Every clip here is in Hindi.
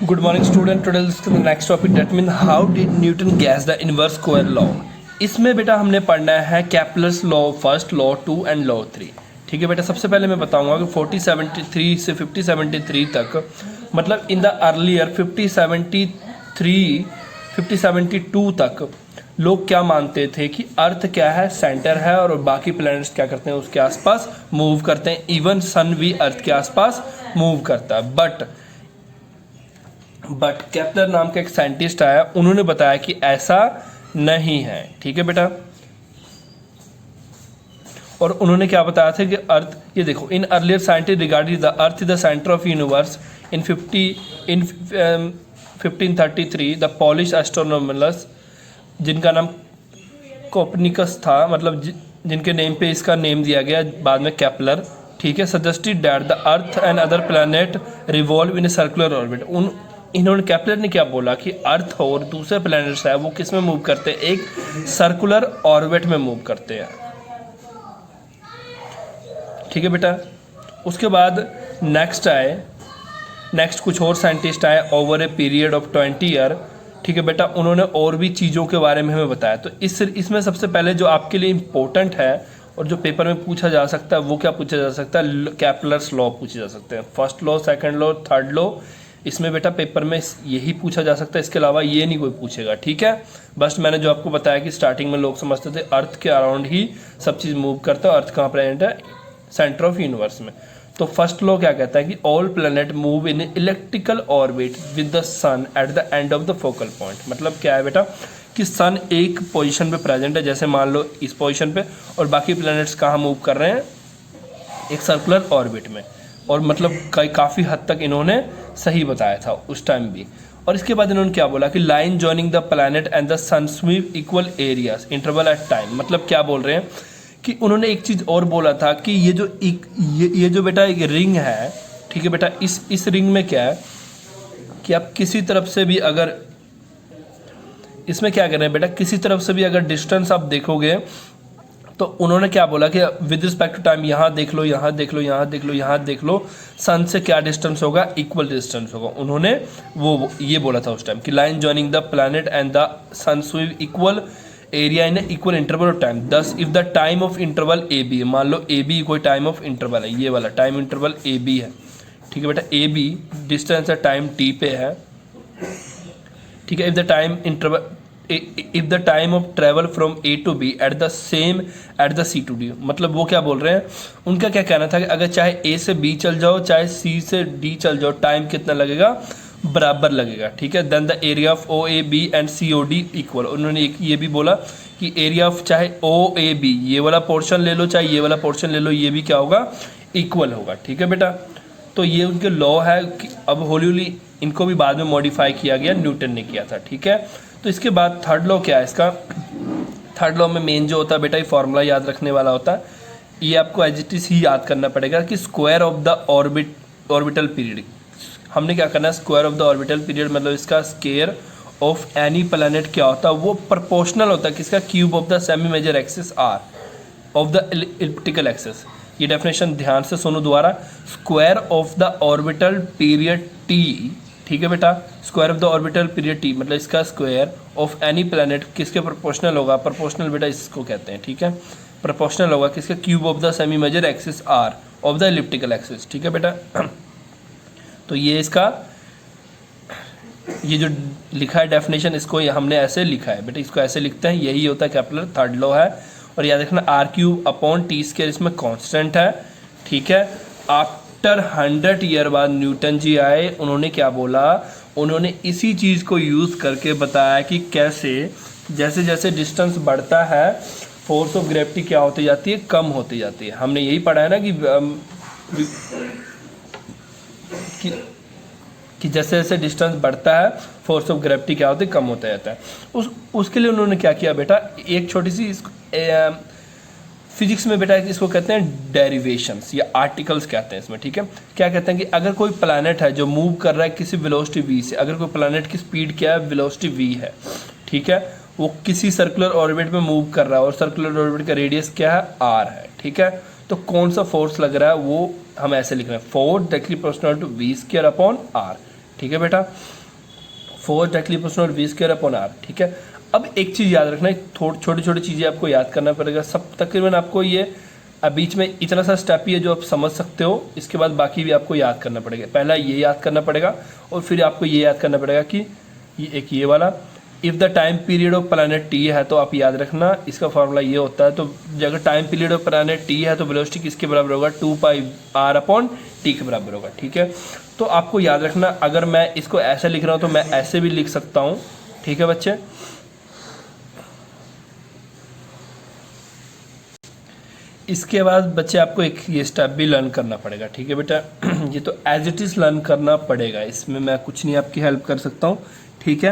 Good morning student. Today let's discuss the next topic, that means how did Newton guess the inverse square law. इसमें बेटा हमने पढ़ना है Kepler's law first, law 2 and law 3. ठीक है बेटा, सबसे पहले मैं बताऊंगा कि 4073 से 5073 तक, मतलब इन द अर्लियर 5072 तक लोग क्या मानते थे कि अर्थ क्या है, सेंटर है और बाकी प्लैनेट्स क्या करते हैं, उसके आसपास मूव करते हैं. इवन सन भी अर्थ के आसपास मूव करता है. बट केपलर नाम का एक साइंटिस्ट आया, उन्होंने बताया कि ऐसा नहीं है. ठीक है बेटा, और उन्होंने क्या बताया था कि अर्थ, ये देखो, in earlier scientist regarding the earth is the centre of universe in 1533 the polish astronomers, जिनका नाम कोपरनिकस था, मतलब जिनके नेम पे इसका नेम दिया गया बाद में केपलर. ठीक है, suggested that the earth and other planet revolve in a circular orbit. इन्होंने, केपलर ने क्या बोला कि अर्थ और दूसरे प्लैनेट्स है वो किस में मूव करते हैं, एक सर्कुलर ऑर्बिट में मूव करते हैं. ठीक है बेटा, उसके बाद नेक्स्ट कुछ और साइंटिस्ट आए over a period of 20 year. ठीक है बेटा, उन्होंने और भी चीज़ों के बारे में हमें बताया. तो इसमें सबसे पहले जो आपके लिए इम्पोर्टेंट है और जो पेपर में पूछा जा सकता है वो क्या पूछा जा सकता है, केपलर्स लॉ पूछे जा सकते हैं. First law, second law, third law, इसमें बेटा पेपर में यही पूछा जा सकता है. इसके अलावा ये नहीं कोई पूछेगा. ठीक है, बस मैंने जो आपको बताया कि स्टार्टिंग में लोग समझते थे अर्थ के अराउंड ही सब चीज़ मूव करता है, अर्थ कहाँ प्लेनेट है, सेंटर ऑफ यूनिवर्स में. तो फर्स्ट लॉ क्या कहता है कि all planet move in electrical orbit with the sun at the end of the focal point. मतलब क्या है बेटा कि सन एक पोजीशन पे प्रेजेंट है, जैसे मान लो इस पोजीशन पे, और बाकी प्लैनेट्स कहाँ मूव कर रहे हैं, एक सर्कुलर ऑर्बिट में. और मतलब काफ़ी हद तक इन्होंने सही बताया था उस टाइम भी. और इसके बाद इन्होंने क्या बोला कि line joining the planet and the sun sweep equal areas interval at time. मतलब क्या बोल रहे हैं कि उन्होंने एक चीज़ और बोला था कि ये जो बेटा एक रिंग है, ठीक है बेटा, इस रिंग में क्या है कि आप किसी तरफ से भी अगर, इसमें क्या कर रहे हैं बेटा, किसी तरफ से भी अगर डिस्टेंस आप देखोगे तो उन्होंने क्या बोला कि विद रिस्पेक्ट टू टाइम, यहाँ देख लो, यहाँ देख लो, यहाँ देख लो, यहाँ देख लो, सन से क्या डिस्टेंस होगा, इक्वल डिस्टेंस होगा. उन्होंने वो ये बोला था उस टाइम कि line joining the planet and the sun sweep equal area in equal interval of time. Thus if the time of interval A B, मान लो ए बी कोई टाइम ऑफ इंटरवल है, ये वाला टाइम इंटरवल ए बी है. ठीक है बेटा, ए बी डिस्टेंस है टाइम टी पे है. ठीक है, if the time interval, if the time of travel from A to B at the same at the C to D. मतलब वो क्या बोल रहे हैं, उनका क्या कहना था कि अगर चाहे ए से बी चल जाओ, चाहे सी से डी चल जाओ, टाइम कितना लगेगा, बराबर लगेगा. ठीक है, then the area of O A B and C O D equal. उन्होंने एक ये भी बोला कि एरिया ऑफ चाहे ओ ए बी, ये वाला पोर्शन ले लो, चाहे ये वाला पोर्शन ले लो, ये भी क्या होगा, इक्वल होगा. ठीक है बेटा, तो ये उनके लॉ है कि अब हौली हौली इनको भी बाद में मॉडिफाई किया गया, न्यूटन ने किया था. ठीक है, तो इसके बाद थर्ड लॉ क्या है इसका, थर्ड लॉ में मेन जो होता है बेटा, ये फॉर्मूला याद रखने वाला होता है. ये आपको एज इट इज ही याद करना पड़ेगा कि square of the orbital period. हमने क्या करना है, square of the orbital period, मतलब इसका स्क्वायर ऑफ एनी प्लैनेट क्या होता है, वो प्रोपोर्शनल होता है किसका, cube of the semi major axis R of the elliptical axis. ये डेफिनेशन ध्यान से सुनो दोबारा, square of the orbital period T. ठीक है बेटा, square of the orbital period T, मतलब इसका स्क्वायर ऑफ एनी प्लैनेट किसके प्रोपोर्शनल होगा, प्रोपोर्शनल बेटा इसको कहते हैं. ठीक है, प्रोपोर्शनल होगा किसके, cube of the semi major axis R of the elliptical axis. ठीक है बेटा, तो ये इसका, ये जो लिखा है डेफिनेशन, इसको हमने ऐसे लिखा है बेटा, इसको ऐसे लिखते हैं, यही होता है केपलर थर्ड लॉ है. और याद रखना R cube upon T square इसमें कांस्टेंट है. ठीक है, आफ्टर 100 ईयर बाद न्यूटन जी आए, उन्होंने क्या बोला, उन्होंने इसी चीज़ को यूज़ करके बताया कि कैसे जैसे जैसे डिस्टेंस बढ़ता है फोर्स ऑफ ग्रेविटी क्या होती जाती है, कम होती जाती है. हमने यही पढ़ा है ना कि जैसे जैसे डिस्टेंस बढ़ता है फोर्स ऑफ ग्रेविटी क्या होती है, कम होता जाता है. उसके लिए उन्होंने क्या किया बेटा, एक छोटी सी फिजिक्स में बेटा इसको कहते हैं डेरिवेशंस या आर्टिकल्स कहते हैं इसमें. ठीक है, क्या कहते हैं कि अगर कोई प्लैनेट है जो मूव कर रहा है किसी वेलोसिटी v से, अगर कोई प्लैनेट की स्पीड क्या है, वेलोसिटी v है. ठीक है, वो किसी सर्कुलर ऑर्बिट में मूव कर रहा है और सर्कुलर ऑर्बिट का रेडियस क्या है, r है. ठीक है, तो कौन सा फोर्स लग रहा है वो हम ऐसे लिख रहे हैं, force directly proportional to v square upon r. ठीक है बेटा, force directly proportional V square upon R. ठीक है, अब एक चीज़ याद रखना, छोटी छोटी चीज़ें आपको याद करना पड़ेगा सब, तकरीबन आपको ये बीच में इतना सा स्टेप ही है जो आप समझ सकते हो, इसके बाद बाकी भी आपको याद करना पड़ेगा। पहला ये याद करना पड़ेगा और फिर आपको ये याद करना पड़ेगा कि ये वाला, if the time period of planet T है तो आप याद रखना इसका फॉर्मूला ये होता है। तो अगर time period of planet T है तो वेलोसिटी किसके बराबर होगा, 2πr अपॉन टी के बराबर होगा। ठीक है, तो आपको याद रखना, अगर मैं इसको ऐसे लिख रहा हूँ तो मैं ऐसे भी लिख सकता हूँ। ठीक है बच्चे, इसके बाद बच्चे आपको एक ये स्टेप भी लर्न करना पड़ेगा। ठीक है बेटा, ये तो एज इट इज़ लर्न करना पड़ेगा, इसमें मैं कुछ नहीं आपकी हेल्प कर सकता हूँ। ठीक है,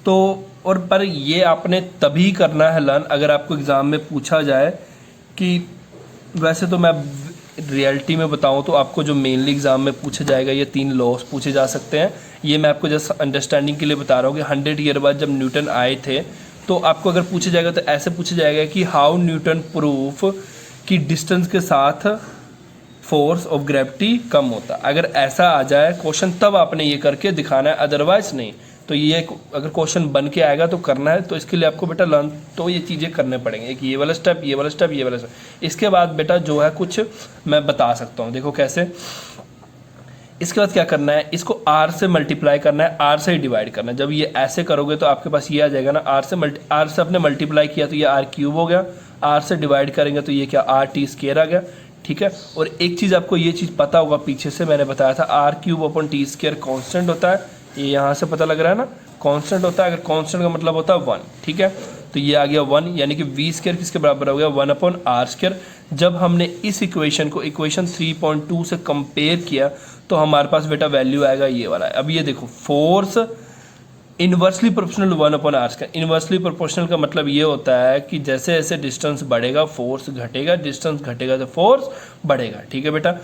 तो और पर ये आपने तभी करना है लर्न अगर आपको एग्ज़ाम में पूछा जाए कि, वैसे तो मैं रियलिटी में बताऊँ तो आपको जो मेनली एग्ज़ाम में पूछा जाएगा ये 3 लॉस पूछे जा सकते हैं। ये मैं आपको जस्ट अंडरस्टैंडिंग के लिए बता रहा हूँ कि 100 ईयर बाद जब न्यूटन आए थे तो आपको अगर पूछा जाएगा तो ऐसे पूछा जाएगा कि हाउ न्यूटन प्रूफ कि डिस्टेंस के साथ फोर्स ऑफ ग्रेविटी कम होता। अगर ऐसा आ जाए क्वेश्चन तब आपने ये करके दिखाना है, अदरवाइज नहीं। तो ये अगर क्वेश्चन बन के आएगा तो करना है, तो इसके लिए आपको बेटा लर्न तो ये चीज़ें करने पड़ेंगे, एक ये वाला स्टेप, ये वाला स्टेप, ये वाला स्टेप। इसके बाद बेटा जो है कुछ मैं बता सकता हूँ, देखो कैसे। इसके बाद क्या करना है, इसको r से मल्टीप्लाई करना है, r से ही डिवाइड करना है। जब ये ऐसे करोगे तो आपके पास ये आ जाएगा ना, r से अपने मल्टीप्लाई किया तो ये r क्यूब हो गया, r से डिवाइड करेंगे तो ये क्या rt स्क्वायर आ गया। ठीक है, और एक चीज़ आपको ये चीज़ पता होगा, पीछे से मैंने बताया था r cube upon T square constant होता है, ये यहाँ से पता लग रहा है ना, कांस्टेंट होता है। अगर कांस्टेंट का मतलब होता है 1, ठीक है, तो ये आ गया 1, यानी कि वी स्क्वायर किसके बराबर हो गया, 1 अपॉन आर स्क्वायर। जब हमने इस इक्वेशन को इक्वेशन 3.2 से कंपेयर किया तो हमारे पास बेटा वैल्यू आएगा ये वाला। अब ये देखो, force inversely proportional 1 upon R square. Inversely proportional का मतलब ये होता है कि जैसे जैसे डिस्टेंस बढ़ेगा फोर्स घटेगा, डिस्टेंस घटेगा तो फोर्स बढ़ेगा। ठीक है बेटा,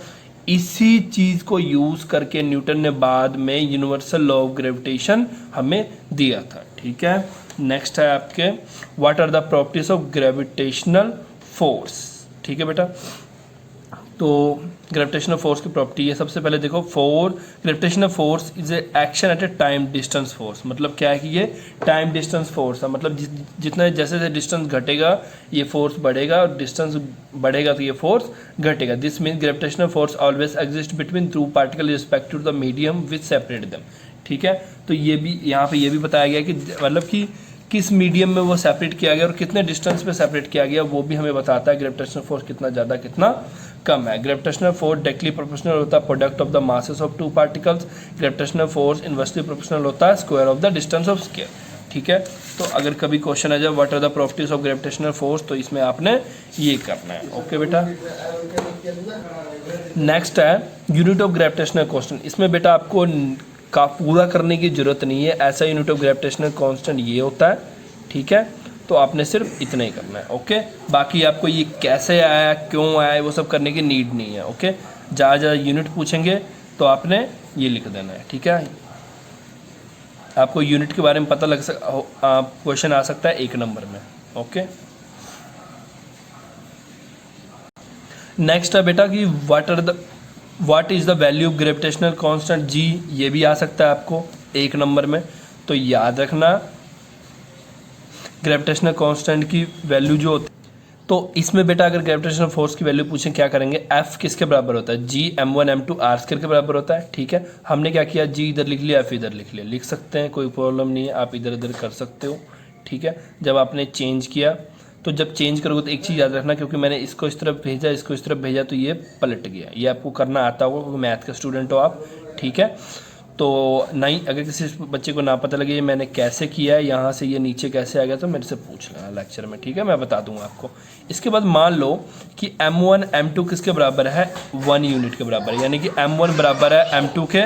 इसी चीज़ को यूज़ करके न्यूटन ने बाद में यूनिवर्सल लॉ ऑफ ग्रेविटेशन हमें दिया था। ठीक है, नेक्स्ट है आपके what are the properties of gravitational force. ठीक है बेटा, तो ग्रेविटेशनल फोर्स की प्रॉपर्टी है, सबसे पहले देखो, gravitational force is a action at A time distance force. मतलब क्या है कि ये टाइम डिस्टेंस फोर्स है, मतलब जितना जैसे जैसे डिस्टेंस घटेगा ये फोर्स बढ़ेगा और डिस्टेंस बढ़ेगा तो ये फोर्स घटेगा। This means gravitational force always exist between two particle respect to the medium which separate them. ठीक है, तो ये भी यहाँ पे ये भी बताया गया कि मतलब कि किस मीडियम में वो सेपरेट किया गया और कितने डिस्टेंस पे सेपरेट किया गया, वो भी हमें बताता है ग्रेविटेशनल फोर्स कितना ज़्यादा कितना कम है। ग्रेविटेशनल फोर्स डायरेक्टली प्रोपोर्शनल होता है product of the masses of 2 particles. Gravitational force inversely proportional होता है square of the distance of square. ठीक है, तो अगर कभी क्वेश्चन आ जाए what are the properties of gravitational force, तो इसमें आपने ये करना है। ओके बेटा, नेक्स्ट है यूनिट ऑफ ग्रेविटेशनल कांस्टेंट। इसमें बेटा आपको का पूरा करने की जरूरत नहीं है, ऐसा यूनिट ऑफ ग्रेविटेशनल कांस्टेंट ये होता है। ठीक है, तो आपने सिर्फ इतना ही करना है। ओके, बाकी आपको ये कैसे आया क्यों आया वो सब करने की नीड नहीं है। ओके, जहाँ जहाँ यूनिट पूछेंगे तो आपने ये लिख देना है। ठीक है, आपको यूनिट के बारे में पता लग क्वेश्चन आ सकता है 1 नंबर में। ओके, नेक्स्ट है बेटा कि what is the value of gravitational constant जी, ये भी आ सकता है आपको 1 नंबर में। तो याद रखना ग्रेविटेशनल कांस्टेंट की वैल्यू जो होती है, तो इसमें बेटा अगर ग्रेविटेशनल फोर्स की वैल्यू पूछें क्या करेंगे, एफ किसके बराबर होता है, जी m1 m2 r स्क्वायर के बराबर होता है। ठीक है, हमने क्या किया, जी इधर लिख लिया, एफ इधर लिख लिया, लिख सकते हैं, कोई प्रॉब्लम नहीं है, आप इधर इधर कर सकते हो। ठीक है, जब आपने चेंज किया तो जब चेंज करोगे तो एक चीज़ याद रखना, क्योंकि मैंने इसको इस तरफ भेजा, इसको इस तरफ भेजा, तो ये पलट गया। ये आपको करना आता होगा क्योंकि मैथ का स्टूडेंट हो आप। ठीक है, तो नहीं, अगर किसी बच्चे को ना पता लगे ये मैंने कैसे किया है, यहाँ से ये नीचे कैसे आ गया, तो मेरे से पूछ लेना लेक्चर में। ठीक है, मैं बता दूंगा आपको। इसके बाद मान लो कि m1 m2 किसके बराबर है, 1 यूनिट के बराबर है, यानी कि m1 बराबर है m2 के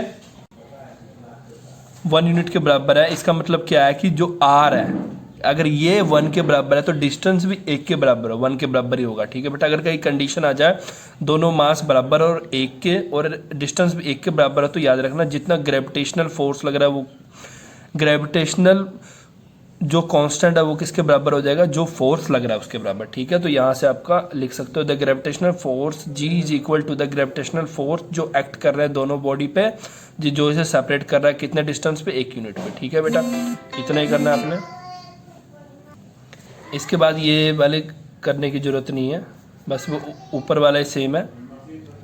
1 यूनिट के बराबर है। इसका मतलब क्या है कि जो r है, अगर ये 1 के बराबर है तो डिस्टेंस भी 1 के बराबर है, 1 के बराबर ही होगा। ठीक है बेटा, अगर कहीं कंडीशन आ जाए दोनों मास बराबर और 1 के और डिस्टेंस भी 1 के बराबर है, तो याद रखना जितना ग्रेविटेशनल फोर्स लग रहा है वो ग्रेविटेशनल जो कांस्टेंट है वो किसके बराबर हो जाएगा, जो फोर्स लग रहा है उसके बराबर। ठीक है, तो यहाँ से आपका लिख सकते हो the gravitational force G is equal to the gravitational force जो एक्ट कर रहा है दोनों बॉडी पे, जो इसे सेपरेट कर रहा है कितने डिस्टेंस पे, 1 यूनिट पे। ठीक है बेटा, इतना ही करना है आपने। इसके बाद ये वाले करने की ज़रूरत नहीं है, बस वो ऊपर वाला ही सेम है।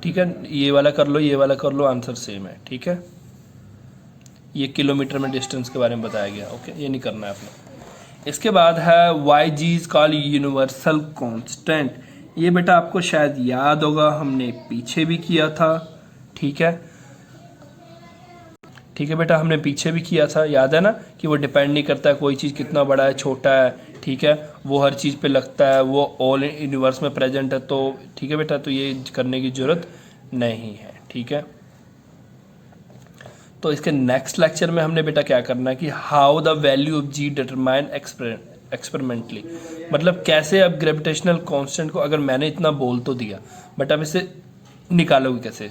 ठीक है, ये वाला कर लो, ये वाला कर लो, आंसर सेम है। ठीक है, ये किलोमीटर में डिस्टेंस के बारे में बताया गया। ओके, ये नहीं करना है आपने। इसके बाद है why G is called universal constant. ये बेटा आपको शायद याद होगा, हमने पीछे भी किया था। ठीक है, ठीक है बेटा, हमने पीछे भी किया था, याद है ना, कि वो डिपेंड नहीं करता है कोई चीज़ कितना बड़ा है छोटा है। ठीक है, वो हर चीज़ पे लगता है, वो ऑल यूनिवर्स में प्रेजेंट है। तो ठीक है बेटा, तो ये करने की ज़रूरत नहीं है। ठीक है, तो इसके नेक्स्ट लेक्चर में हमने बेटा क्या करना है कि how the value of G determine experimentally, मतलब कैसे अब ग्रेविटेशनल कांस्टेंट को, अगर मैंने इतना बोल तो दिया, बट अब इसे निकालोगे कैसे।